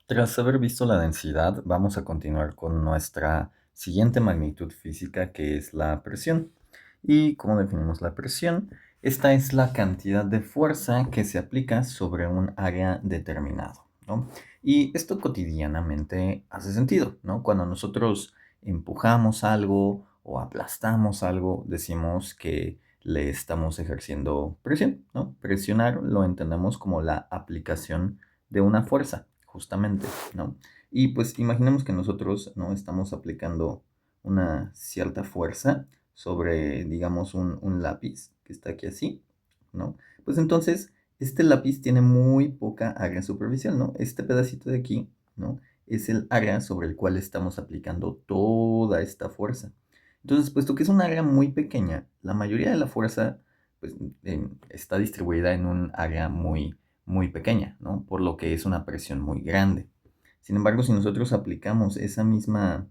Tras haber visto la densidad, vamos a continuar con nuestra siguiente magnitud física, que es la presión. ¿Y cómo definimos la presión? Esta es la cantidad de fuerza que se aplica sobre un área determinado, ¿no? Y esto cotidianamente hace sentido, ¿no? Cuando nosotros empujamos algo o aplastamos algo, decimos que le estamos ejerciendo presión, ¿no? Presionar lo entendemos como la aplicación de una fuerza, justamente, ¿no? Y pues imaginemos que nosotros, ¿no? Estamos aplicando una cierta fuerza sobre, digamos, un lápiz que está aquí así, ¿no? Pues entonces, este lápiz tiene muy poca área superficial, ¿no? Este pedacito de aquí, ¿no? Es el área sobre el cual estamos aplicando toda esta fuerza. Entonces, puesto que es un área muy pequeña, la mayoría de la fuerza, pues, está distribuida en un área muy pequeña, ¿no? Por lo que es una presión muy grande. Sin embargo, si nosotros aplicamos esa misma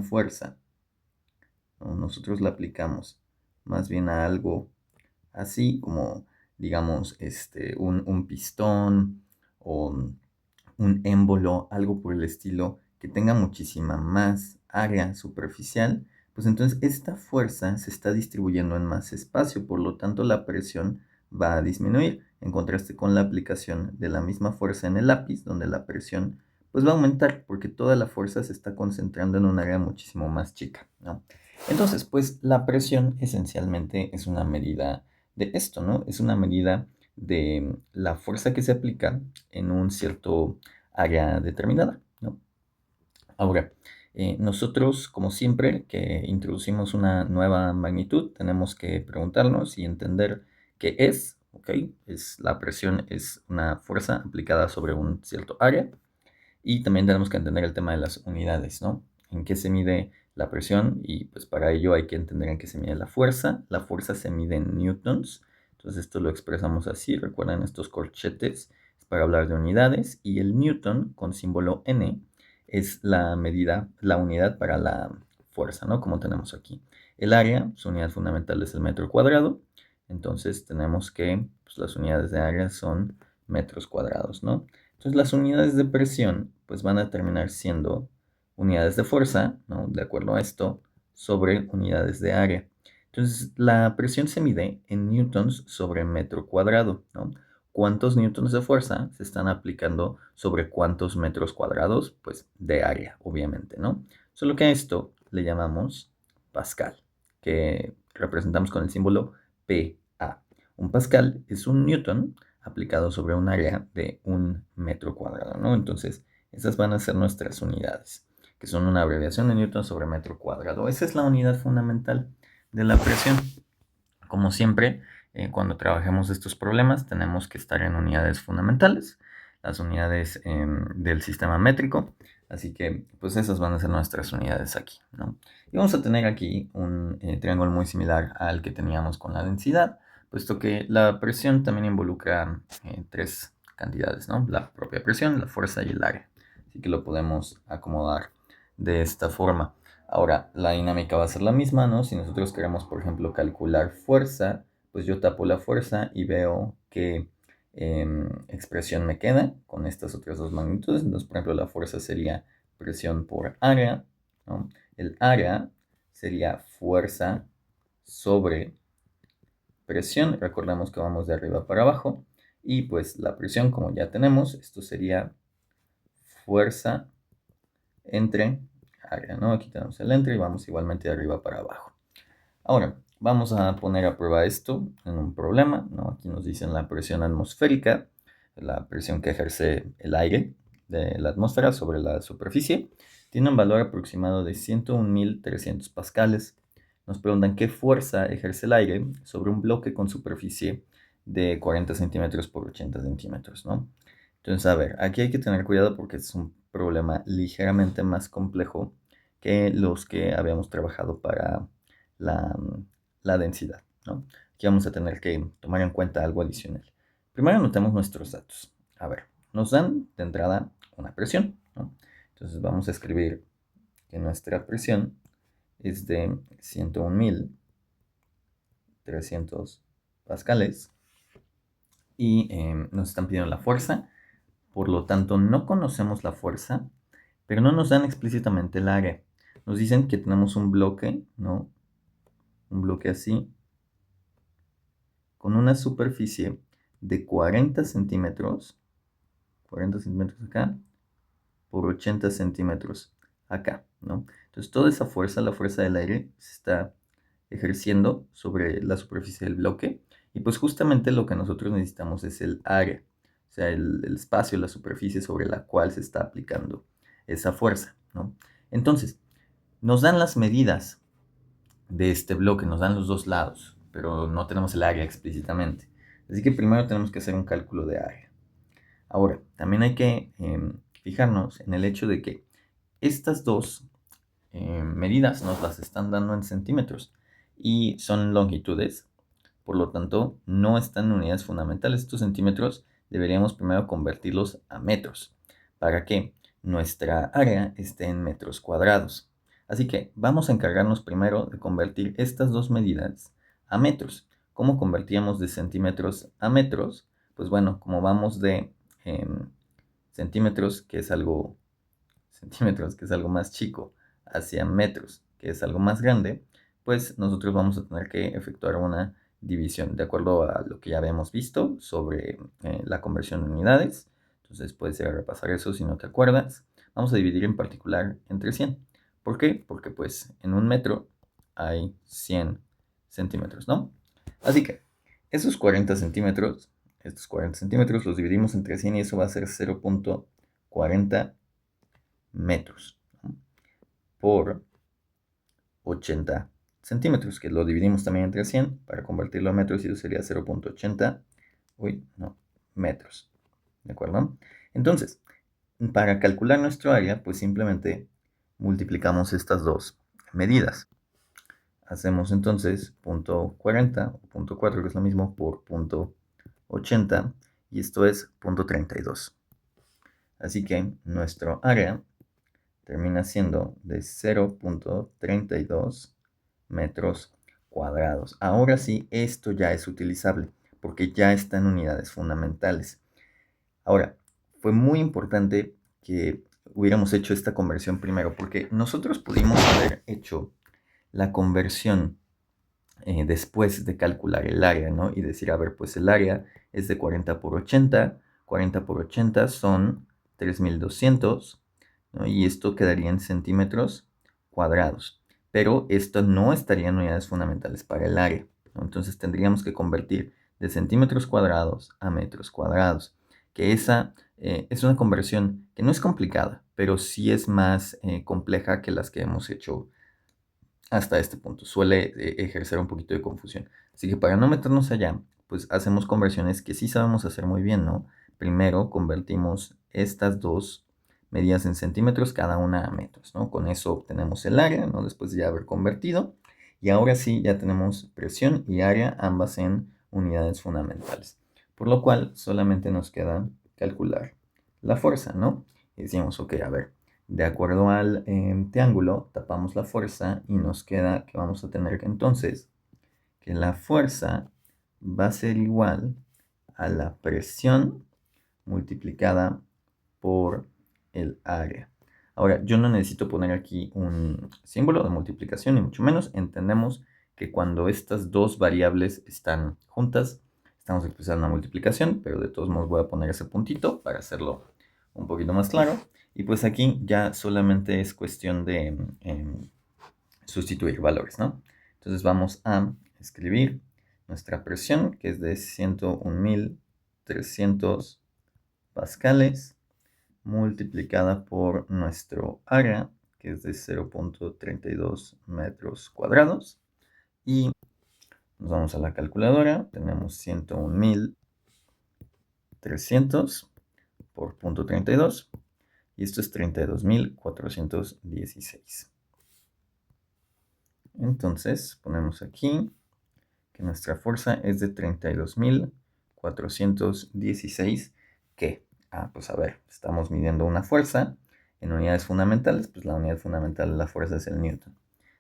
fuerza, ¿no? Nosotros la aplicamos más bien a algo así como, digamos, un pistón o un émbolo, algo por el estilo, que tenga muchísima más área superficial, pues entonces esta fuerza se está distribuyendo en más espacio, por lo tanto la presión va a disminuir, en contraste con la aplicación de la misma fuerza en el lápiz, donde la presión pues va a aumentar, porque toda la fuerza se está concentrando en un área muchísimo más chica, ¿no? Entonces, pues la presión esencialmente es una medida de esto, ¿no? Es una medida de la fuerza que se aplica en un cierto área determinada, ¿no? Ahora, nosotros, como siempre, que introducimos una nueva magnitud, tenemos que preguntarnos y entender qué es, ¿ok? La presión es una fuerza aplicada sobre un cierto área. Y también tenemos que entender el tema de las unidades, ¿no? En qué se mide la presión y pues para ello hay que entender en qué se mide la fuerza. La fuerza se mide en newtons, entonces esto lo expresamos así, recuerden estos corchetes es para hablar de unidades y el newton con símbolo N es la medida, la unidad para la fuerza, ¿no? Como tenemos aquí. El área, su unidad fundamental es el metro cuadrado, entonces tenemos que pues, las unidades de área son metros cuadrados, ¿no? Entonces las unidades de presión pues van a terminar siendo unidades de fuerza, ¿no? De acuerdo a esto, sobre unidades de área. Entonces la presión se mide en newtons sobre metro cuadrado, ¿no? ¿Cuántos newtons de fuerza se están aplicando sobre cuántos metros cuadrados? Pues de área, obviamente, ¿no? Solo que a esto le llamamos pascal, que representamos con el símbolo PA. Un pascal es un newton aplicado sobre un área de un metro cuadrado, ¿no? Entonces, esas van a ser nuestras unidades, que son una abreviación de newton sobre metro cuadrado. Esa es la unidad fundamental de la presión. Como siempre, cuando trabajemos estos problemas, tenemos que estar en unidades fundamentales, las unidades del sistema métrico. Así que, pues esas van a ser nuestras unidades aquí, ¿no? Y vamos a tener aquí un triángulo muy similar al que teníamos con la densidad, puesto que la presión también involucra tres cantidades, ¿no? La propia presión, la fuerza y el área. Así que lo podemos acomodar de esta forma. Ahora, la dinámica va a ser la misma, ¿no? Si nosotros queremos, por ejemplo, calcular fuerza, pues yo tapo la fuerza y veo qué expresión me queda con estas otras dos magnitudes. Entonces, por ejemplo, la fuerza sería presión por área, ¿no? El área sería fuerza sobre presión. Recordemos que vamos de arriba para abajo. Y pues la presión, como ya tenemos, esto sería fuerza entre área, ¿no? Aquí tenemos el entre y vamos igualmente de arriba para abajo. Ahora, vamos a poner a prueba esto en un problema, ¿no? Aquí nos dicen la presión atmosférica, la presión que ejerce el aire de la atmósfera sobre la superficie, tiene un valor aproximado de 101.300 pascales. Nos preguntan qué fuerza ejerce el aire sobre un bloque con superficie de 40 centímetros por 80 centímetros, ¿no? Entonces, a ver, aquí hay que tener cuidado porque es un problema ligeramente más complejo que los que habíamos trabajado para la, la densidad, ¿no? Aquí vamos a tener que tomar en cuenta algo adicional. Primero anotemos nuestros datos. A ver, nos dan de entrada una presión, ¿no? Entonces vamos a escribir que nuestra presión es de 101.300 pascales y nos están pidiendo la fuerza Por lo tanto, no conocemos la fuerza, pero no nos dan explícitamente el área. Nos dicen que tenemos un bloque, ¿no? Un bloque así, con una superficie de 40 centímetros acá, por 80 centímetros acá, ¿no? Entonces, toda esa fuerza, la fuerza del aire, se está ejerciendo sobre la superficie del bloque. Y pues justamente lo que nosotros necesitamos es el área, o sea, el espacio, la superficie sobre la cual se está aplicando esa fuerza, ¿no? Entonces, nos dan las medidas de este bloque, nos dan los dos lados, pero no tenemos el área explícitamente. Así que primero tenemos que hacer un cálculo de área. Ahora, también hay que fijarnos en el hecho de que estas dos medidas nos las están dando en centímetros y son longitudes, por lo tanto no están en unidades fundamentales. Estos centímetros deberíamos primero convertirlos a metros para que nuestra área esté en metros cuadrados. Así que vamos a encargarnos primero de convertir estas dos medidas a metros. ¿Cómo convertíamos de centímetros a metros? Pues bueno, como vamos de centímetros, que es algo más chico, hacia metros, que es algo más grande, pues nosotros vamos a tener que efectuar una división de acuerdo a lo que ya habíamos visto sobre la conversión en unidades. Entonces puedes ir a repasar eso si no te acuerdas. Vamos a dividir en particular entre 100. ¿Por qué? Porque pues en un metro hay 100 centímetros, ¿no? Así que estos 40 centímetros los dividimos entre 100 y eso va a ser 0.40 metros, ¿no? Por 80 centímetros, que lo dividimos también entre 100 para convertirlo a metros y eso sería 0.80 metros, ¿de acuerdo? Entonces, para calcular nuestro área, pues simplemente multiplicamos estas dos medidas. Hacemos entonces .40 o .4, que es lo mismo, por .80 y esto es .32. Así que nuestro área termina siendo de 0.32 metros cuadrados. Ahora sí, esto ya es utilizable porque ya está en unidades fundamentales. Ahora, fue muy importante que hubiéramos hecho esta conversión primero porque nosotros pudimos haber hecho la conversión después de calcular el área, ¿no? Y decir, a ver, pues el área es de 40 por 80. 40 por 80 son 3200, ¿no? Y esto quedaría en centímetros cuadrados. Pero esto no estaría en unidades fundamentales para el área, ¿no? Entonces tendríamos que convertir de centímetros cuadrados a metros cuadrados. Que esa es una conversión que no es complicada, pero sí es más compleja que las que hemos hecho hasta este punto. Suele ejercer un poquito de confusión. Así que para no meternos allá, pues hacemos conversiones que sí sabemos hacer muy bien, ¿no? Primero convertimos estas dos medidas en centímetros, cada una a metros, ¿no? Con eso obtenemos el área, ¿no? Después de ya haber convertido. Y ahora sí ya tenemos presión y área, ambas en unidades fundamentales. Por lo cual solamente nos queda calcular la fuerza, ¿no? Y decimos, ok, a ver, de acuerdo al triángulo, tapamos la fuerza y nos queda que vamos a tener que entonces que la fuerza va a ser igual a la presión multiplicada por el área. Ahora, yo no necesito poner aquí un símbolo de multiplicación, ni mucho menos. Entendemos que cuando estas dos variables están juntas, estamos expresando una multiplicación, pero de todos modos voy a poner ese puntito para hacerlo un poquito más claro. Y pues aquí ya solamente es cuestión de sustituir valores, ¿no? Entonces vamos a escribir nuestra presión, que es de 101.300 pascales, multiplicada por nuestro área, que es de 0.32 metros cuadrados. Y nos vamos a la calculadora, tenemos 101.300 por .32 y esto es 32.416. Entonces ponemos aquí que nuestra fuerza es de 32.416, que, pues a ver, estamos midiendo una fuerza en unidades fundamentales, pues la unidad fundamental de la fuerza es el newton.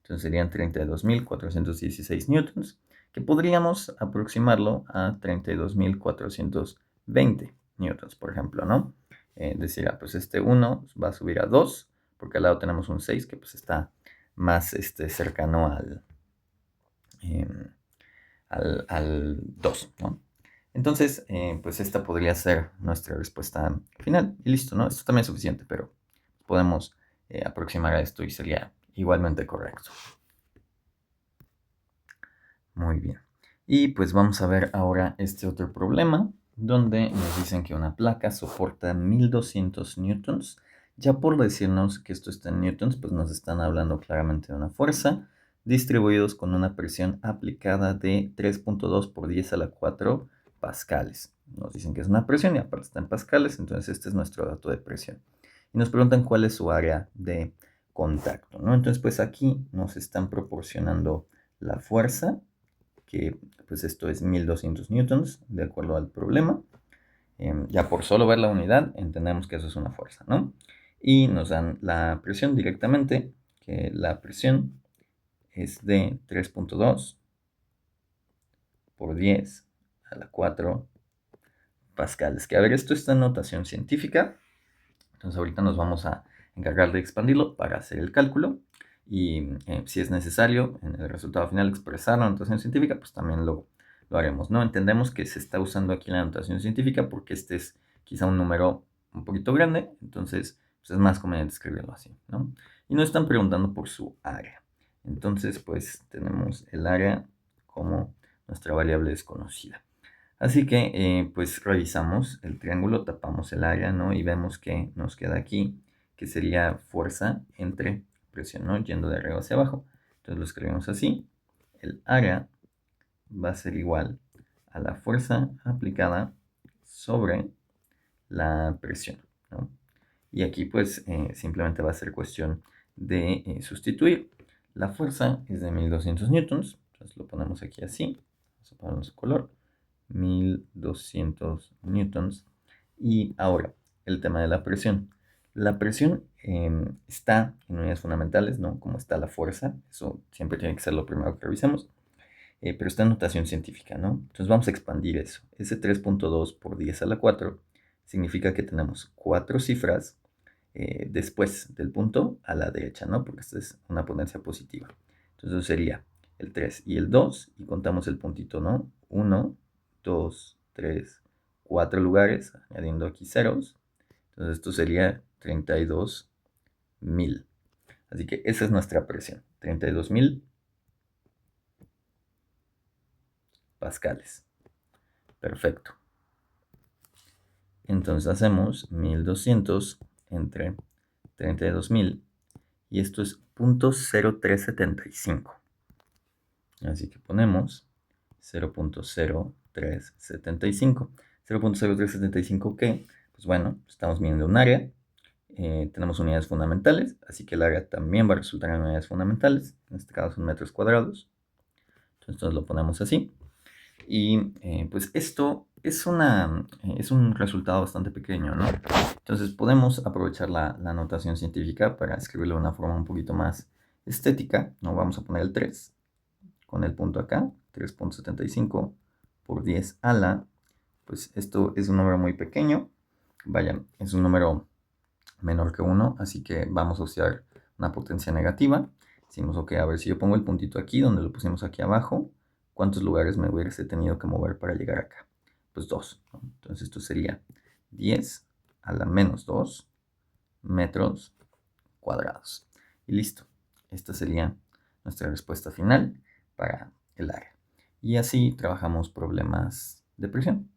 Entonces serían 32.416 newtons, que podríamos aproximarlo a 32.420 newtons, por ejemplo, ¿no? decir, pues este 1 va a subir a 2, porque al lado tenemos un 6 que pues está más cercano al 2, ¿no? Entonces, pues esta podría ser nuestra respuesta final. Y listo, ¿no? Esto también es suficiente, pero podemos aproximar a esto y sería igualmente correcto. Muy bien. Y pues vamos a ver ahora este otro problema, donde nos dicen que una placa soporta 1200 newtons. Ya por decirnos que esto está en newtons, pues nos están hablando claramente de una fuerza, distribuidos con una presión aplicada de 3.2 por 10 a la 4 pascales. Nos dicen que es una presión y aparte está en pascales, entonces este es nuestro dato de presión. Y nos preguntan cuál es su área de contacto, ¿no? Entonces, pues aquí nos están proporcionando la fuerza, que pues esto es 1200 newtons, de acuerdo al problema. Ya por solo ver la unidad entendemos que eso es una fuerza, ¿no? Y nos dan la presión directamente, que la presión es de 3.2 por 10 a la 4 pascales. Que a ver, esto está en notación científica, entonces ahorita nos vamos a encargar de expandirlo para hacer el cálculo. Y si es necesario en el resultado final expresar la notación científica, pues también lo haremos, ¿no? Entendemos que se está usando aquí la notación científica porque este es quizá un número un poquito grande, entonces pues es más conveniente escribirlo así, ¿no? Y nos están preguntando por su área. Entonces, pues tenemos el área como nuestra variable desconocida. Así que, pues revisamos el triángulo, tapamos el área, ¿no? Y vemos que nos queda aquí, que sería fuerza entre presión, ¿no? Yendo de arriba hacia abajo. Entonces lo escribimos así. El área va a ser igual a la fuerza aplicada sobre la presión, ¿no? Y aquí, pues, simplemente va a ser cuestión de sustituir. La fuerza es de 1200 newtons. Entonces lo ponemos aquí así. Vamos a ponerle su color. 1200 newtons. Y ahora, el tema de la presión. La presión está en unidades fundamentales, ¿no? Como está la fuerza. Eso siempre tiene que ser lo primero que revisemos. Pero está en notación científica, ¿no? Entonces vamos a expandir eso. Ese 3.2 por 10 a la 4 significa que tenemos 4 cifras después del punto a la derecha, ¿no? Porque esta es una potencia positiva. Entonces eso sería el 3 y el 2, y contamos el puntito, ¿no? 1, 2, 3, 4 lugares, añadiendo aquí ceros. Entonces esto sería 32.000. Así que esa es nuestra presión, 32.000 pascales. Perfecto. Entonces hacemos 1200 entre 32.000 y esto es 0.0375. Así que ponemos 0.0375. 0.0375 ¿qué? Pues bueno, estamos midiendo un área. Tenemos unidades fundamentales, así que el área también va a resultar en unidades fundamentales. En este caso son metros cuadrados. Entonces lo ponemos así. Y pues esto es un resultado bastante pequeño, ¿no? Entonces podemos aprovechar la notación científica para escribirlo de una forma un poquito más estética, ¿no? Vamos a poner el 3 con el punto acá, 3.75 por 10 a la, pues esto es un número muy pequeño, vaya, es un número menor que 1, así que vamos a usar una potencia negativa. Decimos, ok, a ver, si yo pongo el puntito aquí, donde lo pusimos aquí abajo, ¿cuántos lugares me hubiese tenido que mover para llegar acá? Pues 2, ¿no? Entonces esto sería 10 a la menos 2 metros cuadrados. Y listo. Esta sería nuestra respuesta final para el área. Y así trabajamos problemas de presión.